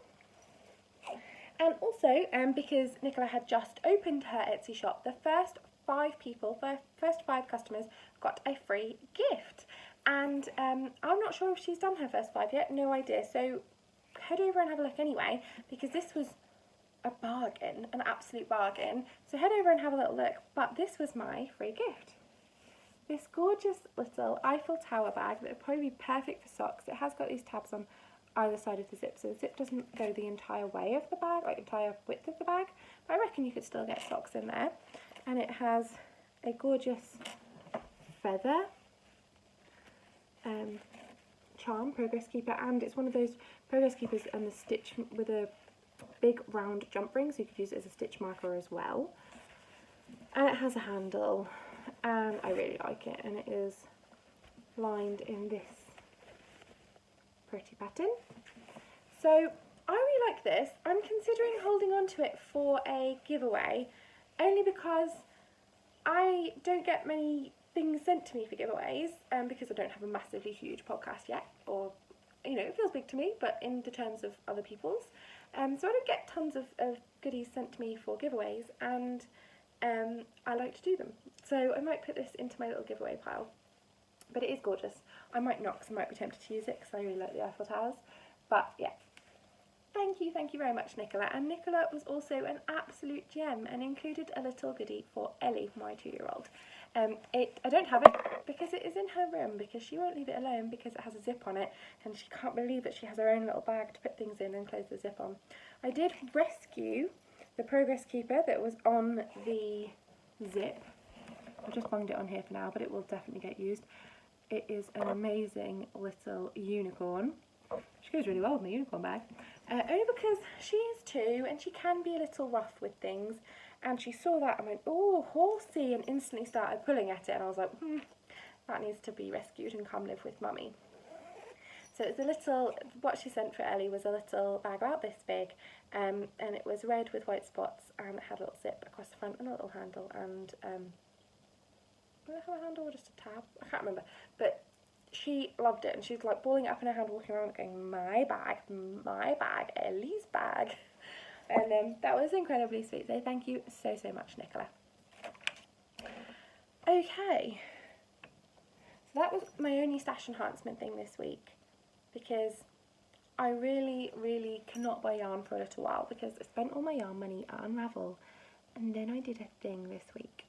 And also, because Nicola had just opened her Etsy shop, the first 5 customers got a free gift. And I'm not sure if she's done her first 5 yet, no idea. So head over and have a look anyway, because this was a bargain, an absolute bargain. So head over and have a little look. But this was my free gift. This gorgeous little Eiffel Tower bag that would probably be perfect for socks. It has got these tabs on either side of the zip, so the zip doesn't go the entire way of the bag, like entire width of the bag, but I reckon you could still get socks in there. And it has a gorgeous feather charm, progress keeper, and it's one of those progress keepers and the stitch with a big round jump ring, so you could use it as a stitch marker as well. And it has a handle, and I really like it, and it is lined in this pretty pattern. So I really like this. I'm considering holding on to it for a giveaway, only because I don't get many things sent to me for giveaways, because I don't have a massively huge podcast yet, or, you know, it feels big to me, but in the terms of other people's. So I don't get tons of goodies sent to me for giveaways, and I like to do them. So I might put this into my little giveaway pile. But it is gorgeous. I might not, because I might be tempted to use it, because I really like the Eiffel Towers. But yeah, thank you very much, Nicola. And Nicola was also an absolute gem and included a little goodie for Ellie, my 2-year-old. I don't have it because it is in her room, because she won't leave it alone because it has a zip on it, and she can't believe that she has her own little bag to put things in and close the zip on. I did rescue the progress keeper that was on the zip. I've just bunged it on here for now, but it will definitely get used. It is an amazing little unicorn. She goes really well with my unicorn bag. Only because she is 2 and she can be a little rough with things. And she saw that and went, oh, horsey, and instantly started pulling at it. And I was like, that needs to be rescued and come live with mummy. So it's a little, what she sent for Ellie was a little bag about this big. And it was red with white spots, and it had a little zip across the front and a little handle. And did it have a handle or just a tab? I can't remember. But she loved it, and she's like balling it up in her hand, walking around going, my bag, Ellie's bag. And that was incredibly sweet. So thank you so much, Nicola. Okay. So that was my only stash enhancement thing this week, because I really cannot buy yarn for a little while, because I spent all my yarn money at Unravel, and then I did a thing this week.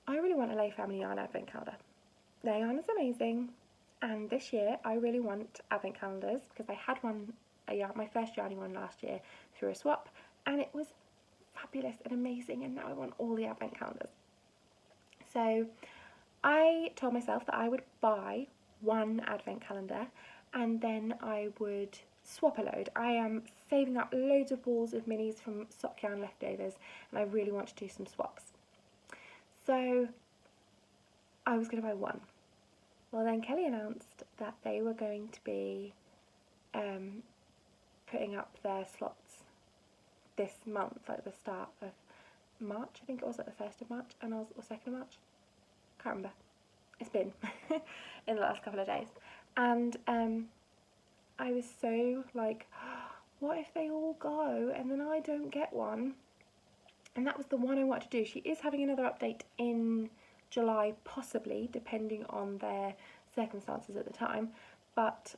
I really want a Lay Family Yarn advent calendar. Their yarn is amazing, and this year I really want advent calendars, because I had one, my first yarny one last year through a swap, and it was fabulous and amazing, and now I want all the advent calendars. So I told myself that I would buy one advent calendar, and then I would swap a load. I am saving up loads of balls of minis from sock yarn leftovers, and I really want to do some swaps. So I was going to buy one. Well, then Kelly announced that they were going to be putting up their slots this month, like the start of March. I think it was like the 1st of March, and or 2nd of March. Can't remember. It's been in the last couple of days. And I was so like, what if they all go and then I don't get one? And that was the one I wanted to do. She is having another update in July, possibly, depending on their circumstances at the time. But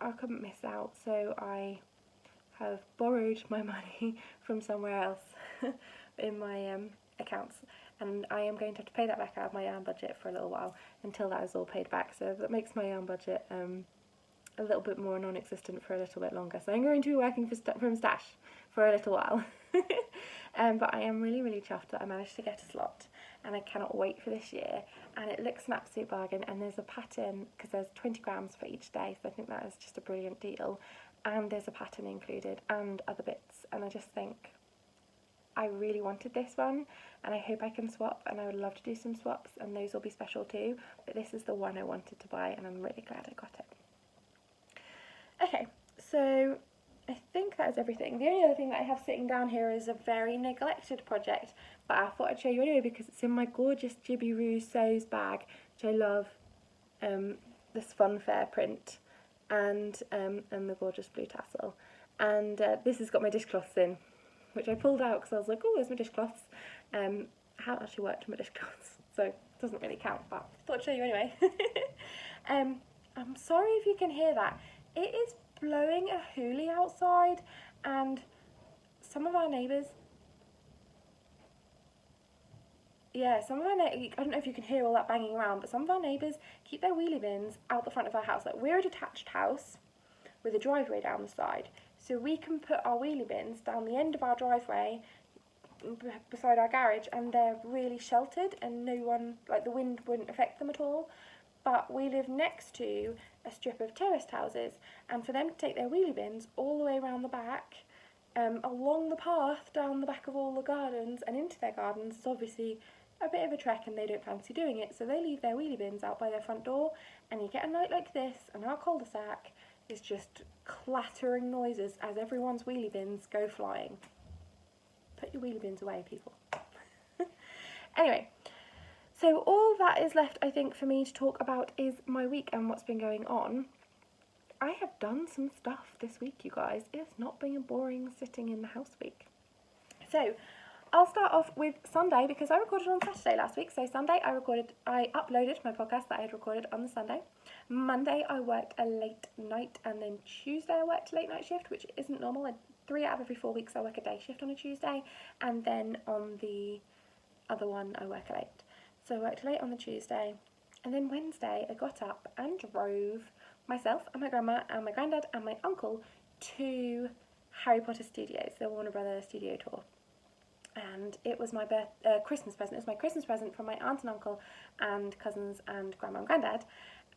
I couldn't miss out, so I have borrowed my money from somewhere else in my accounts. And I am going to have to pay that back out of my yarn budget for a little while until that is all paid back. So that makes my yarn budget a little bit more non-existent for a little bit longer. So I'm going to be working from stash for a little while. But I am really chuffed that I managed to get a slot, and I cannot wait for this year. And it looks an absolute bargain, and there's a pattern, because there's 20 grams for each day, so I think that is just a brilliant deal. And there's a pattern included and other bits, and I just think I really wanted this one, and I hope I can swap, and I would love to do some swaps, and those will be special too, but this is the one I wanted to buy, and I'm really glad I got it. Okay, so I think that is everything. The only other thing that I have sitting down here is a very neglected project, but I thought I'd show you anyway because it's in my gorgeous JibbyRoo Sews bag, which I love, this Funfair print, and the gorgeous blue tassel. And this has got my dishcloths in, which I pulled out because I was like, oh, there's my dishcloths. I haven't actually worked with my dishcloths, so it doesn't really count, but I thought I'd show you anyway. I'm sorry if you can hear that. It is blowing a hoolie outside, and some of our neighbours, I don't know if you can hear all that banging around, but some of our neighbours keep their wheelie bins out the front of our house. Like, we're a detached house with a driveway down the side, so we can put our wheelie bins down the end of our driveway beside our garage, and they're really sheltered and no one, like, the wind wouldn't affect them at all. But we live next to a strip of terraced houses, and for them to take their wheelie bins all the way around the back, along the path down the back of all the gardens and into their gardens, is obviously a bit of a trek, and they don't fancy doing it, so they leave their wheelie bins out by their front door, and you get a night like this, and our cul-de-sac is just clattering noises as everyone's wheelie bins go flying. Put your wheelie bins away, people. Anyway, so all that is left, I think, for me to talk about is my week and what's been going on. I have done some stuff this week, you guys. It's not been a boring sitting in the house week. So I'll start off with Sunday, because I recorded on Saturday last week. So Sunday I uploaded my podcast that I had recorded on the Sunday. Monday I worked a late night, and then Tuesday I worked a late night shift, which isn't normal. 3 out of every 4 weeks I work a day shift on a Tuesday, and then on the other one I work late. So I worked late on the Tuesday, and then Wednesday I got up and drove myself and my grandma and my granddad and my uncle to Harry Potter Studios, the Warner Brothers studio tour. And it was my Christmas present. It was my Christmas present from my aunt and uncle and cousins and grandma and granddad,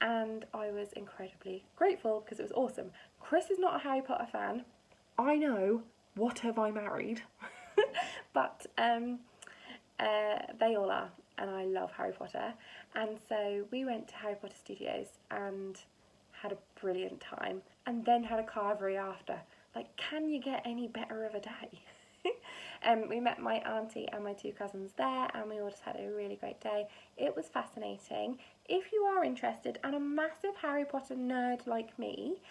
and I was incredibly grateful because it was awesome. Chris is not a Harry Potter fan. I know, what have I married? But they all are, and I love Harry Potter. And so we went to Harry Potter Studios and had a brilliant time, and then had a carvery after. Like, can you get any better of a day? We met my auntie and my 2 cousins there, and we all just had a really great day. It was fascinating. If you are interested and a massive Harry Potter nerd like me,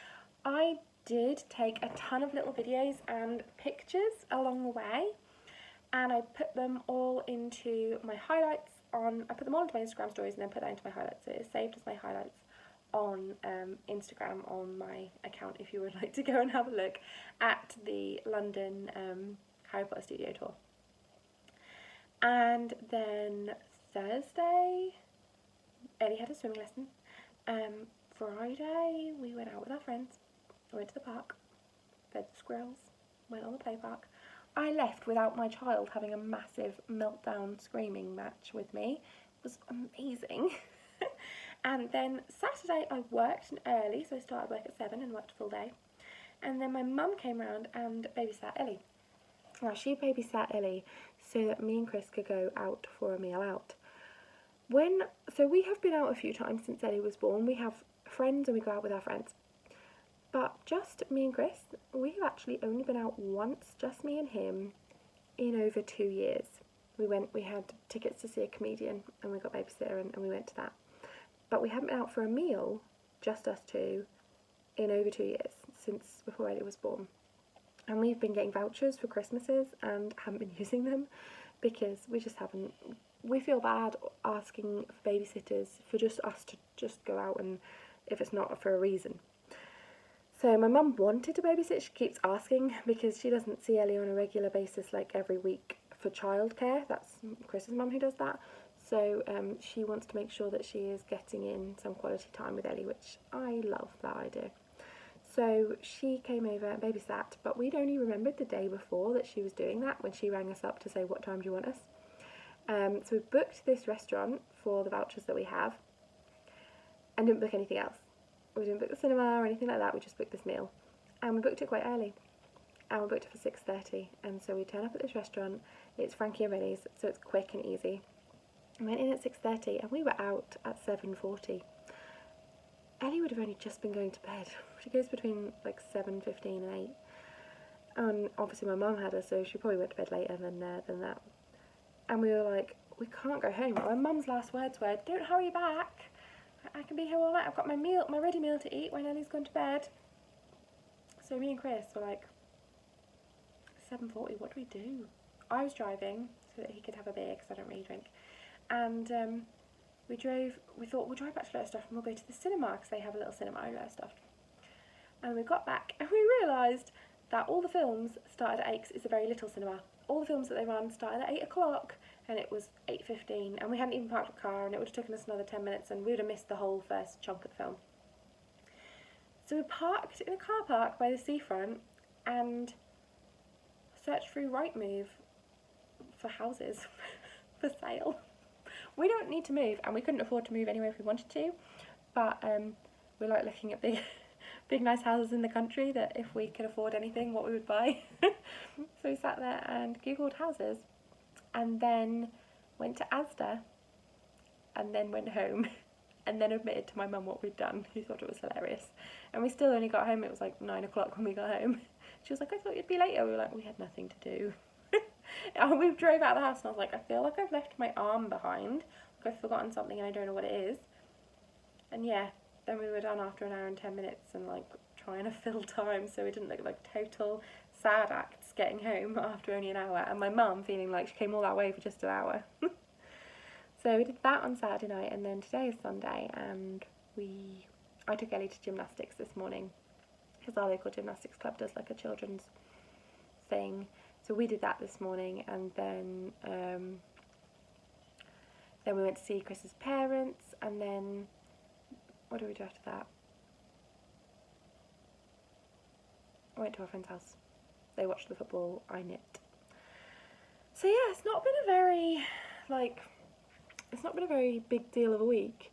I did take a ton of little videos and pictures along the way, and I put them all into my highlights I put them all into my Instagram stories and then put that into my highlights, so it's saved as my highlights on Instagram on my account if you would like to go and have a look at the London Harry Potter studio tour. And then Thursday Ellie had a swimming lesson. Friday we went out with our friends. I went to the park, fed the squirrels, went on the play park. I left without my child having a massive meltdown screaming match with me. It was amazing. And then Saturday I worked early, so I started work at 7 and worked a full day. And then my mum came round and babysat Ellie. Now, she babysat Ellie so that me and Chris could go out for a meal out. So we have been out a few times since Ellie was born. We have friends and we go out with our friends. But just me and Chris, we've actually only been out once, just me and him, in over 2 years. We had tickets to see a comedian, and we got babysitter, and we went to that. But we haven't been out for a meal, just us two, in over 2 years, since before Ellie was born. And we've been getting vouchers for Christmases and haven't been using them because we just haven't. We feel bad asking for babysitters for just us to just go out, and if it's not for a reason. So my mum wanted to babysit. She keeps asking because she doesn't see Ellie on a regular basis, like every week, for childcare. That's Chris's mum who does that. So she wants to make sure that she is getting in some quality time with Ellie, which I love that idea. So she came over and babysat, but we'd only remembered the day before that she was doing that when she rang us up to say, what time do you want us? So we booked this restaurant for the vouchers that we have and didn't book anything else. We didn't book the cinema or anything like that, we just booked this meal. And we booked it quite early. And we booked it for 6:30. And so we turn up at this restaurant, it's Frankie and Rennie's, so it's quick and easy. We went in at 6:30 and we were out at 7:40. Ellie would have only just been going to bed. She goes between like 7:15 and 8. And obviously my mum had her, so she probably went to bed later than that. And we were like, we can't go home. My mum's last words were, don't hurry back. I can be here all night. I've got my ready meal to eat when Ellie's gone to bed. So me and Chris were like, 7:40, what do we do? I was driving so that he could have a beer because I don't really drink. And we thought we'll drive back to Lowestoft and we'll go to the cinema because they have a little cinema in Lowestoft. And we got back and we realised that all the films started at 8 'cause it's a very little cinema. All the films that they run started at 8 o'clock and it was 8:15 and we hadn't even parked the car and it would have taken us another 10 minutes and we would have missed the whole first chunk of the film. So we parked in a car park by the seafront and searched through Rightmove for houses for sale. We don't need to move and we couldn't afford to move anyway if we wanted to, but we like looking at big nice houses in the country that if we could afford anything, what we would buy. So we sat there and googled houses and then went to Asda and then went home and then admitted to my mum what we'd done, who thought it was hilarious. And we still only got home, it was like 9 o'clock when we got home. She was like, I thought you'd be later. We were like, we had nothing to do. And we drove out of the house and I was like, I feel like I've left my arm behind, like I've forgotten something and I don't know what it is. And yeah, then we were done after an hour and 10 minutes and like trying to fill time so we didn't look like total sad acts getting home after only an hour, and my mum feeling like she came all that way for just an hour. So we did that on Saturday night, and then today is Sunday and I took Ellie to gymnastics this morning because our local gymnastics club does like a children's thing. So we did that this morning, and then we went to see Chris's parents, and then what did we do after that? I went to our friend's house. They watched the football, I knit. So yeah, it's not been a very big deal of a week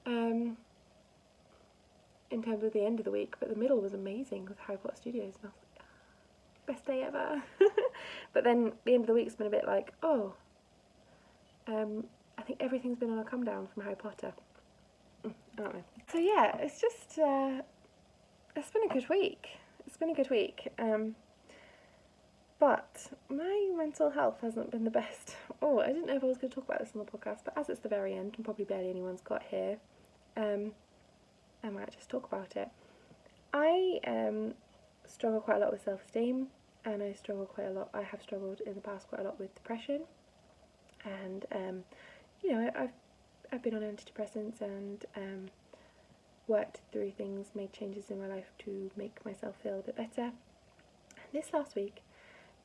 in terms of the end of the week, but the middle was amazing with Harry Potter Studios, and I was like, best day ever. But then the end of the week's been a bit like, I think everything's been on a come down from Harry Potter. I don't know. So yeah, it's just it's been a good week. But my mental health hasn't been the best. I didn't know if I was going to talk about this on the podcast, but as it's the very end and probably barely anyone's got here, I might just talk about it. I struggle quite a lot with self-esteem, and I have struggled in the past quite a lot with depression, and I've been on antidepressants and worked through things, made changes in my life to make myself feel a bit better. And this last week,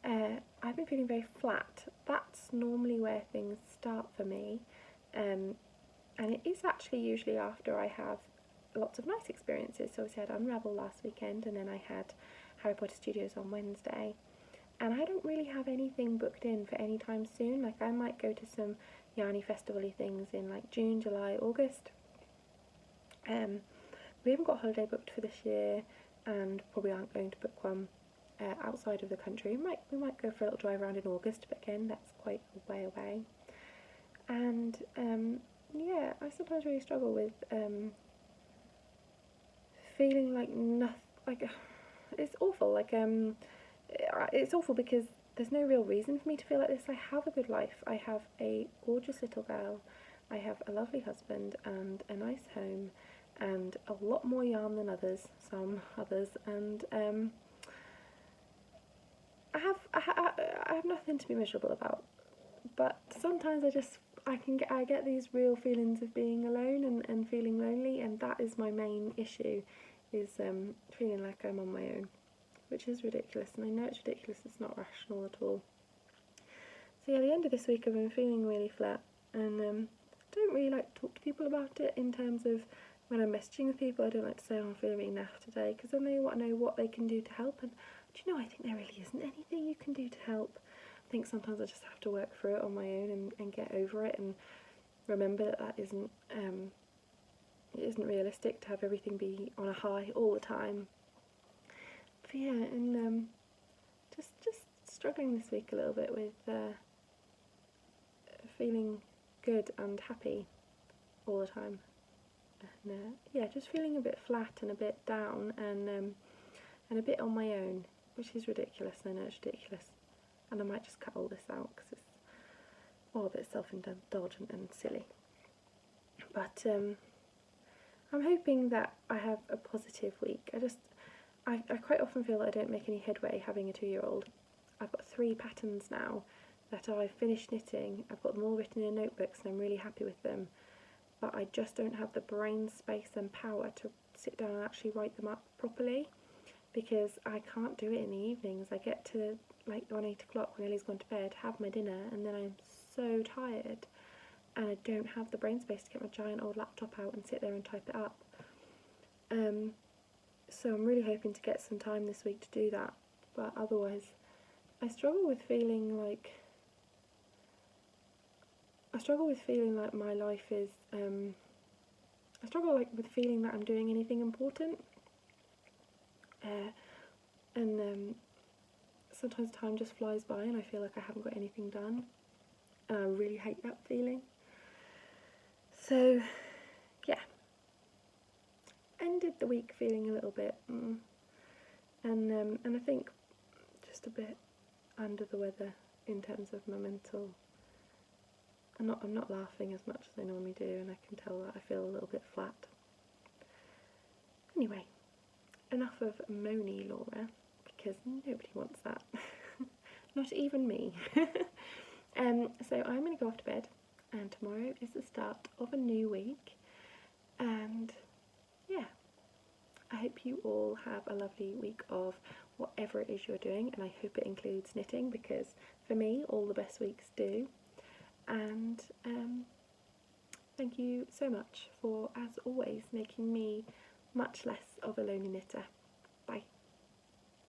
I've been feeling very flat. That's normally where things start for me, and it is actually usually after I have lots of nice experiences. So obviously I had Unravel last weekend, and then I had Harry Potter Studios on Wednesday, and I don't really have anything booked in for any time soon. Like I might go to some yarny festival-y things in like June, July, August. We haven't got a holiday booked for this year, and probably aren't going to book one outside of the country. We might go for a little drive around in August, but again, that's quite a way away. And yeah, I sometimes really struggle with feeling like nothing. Like it's awful. Like it's awful because there's no real reason for me to feel like this. I have a good life. I have a gorgeous little girl. I have a lovely husband and a nice home, and a lot more yarn than some others, and I have nothing to be miserable about. But sometimes I get these real feelings of being alone and feeling lonely, and that is my main issue, is feeling like I'm on my own, which is ridiculous, and I know it's ridiculous, it's not rational at all. So yeah, the end of this week I've been feeling really flat, and don't really like to talk to people about it in terms of when I'm messaging with people. I don't like to say, I'm feeling really naff today, because then they want to know what they can do to help, and do you know, I think there really isn't anything you can do to help. I think sometimes I just have to work through it on my own and get over it, and remember that it isn't realistic to have everything be on a high all the time. But yeah, and just struggling this week a little bit with feeling good and happy all the time, and yeah, just feeling a bit flat and a bit down, and a bit on my own, which is ridiculous. I know it's ridiculous, and I might just cut all this out because it's all a bit self-indulgent and silly. But I'm hoping that I have a positive week. I quite often feel that I don't make any headway having a 2-year-old. I've got 3 patterns now that I've finished knitting. I've got them all written in notebooks and I'm really happy with them, but I just don't have the brain space and power to sit down and actually write them up properly. because I can't do it in the evenings. I get to like on 8 o'clock when Ellie's gone to bed, have my dinner, and then I'm so tired and I don't have the brain space to get my giant old laptop out and sit there and type it up. So I'm really hoping to get some time this week to do that, but otherwise I struggle with feeling like my life is I struggle with feeling that I'm doing anything important, and sometimes time just flies by and I feel like I haven't got anything done, and I really hate that feeling. So yeah, ended the week feeling a little bit and I think just a bit under the weather in terms of my mental. I'm not laughing as much as I normally do, and I can tell that I feel a little bit flat. Anyway, enough of moany Laura, because nobody wants that. Not even me. So I'm going to go off to bed, and tomorrow is the start of a new week, and yeah, I hope you all have a lovely week of whatever it is you're doing, and I hope it includes knitting, because for me all the best weeks do. And thank you so much for, as always, making me much less of a lonely knitter.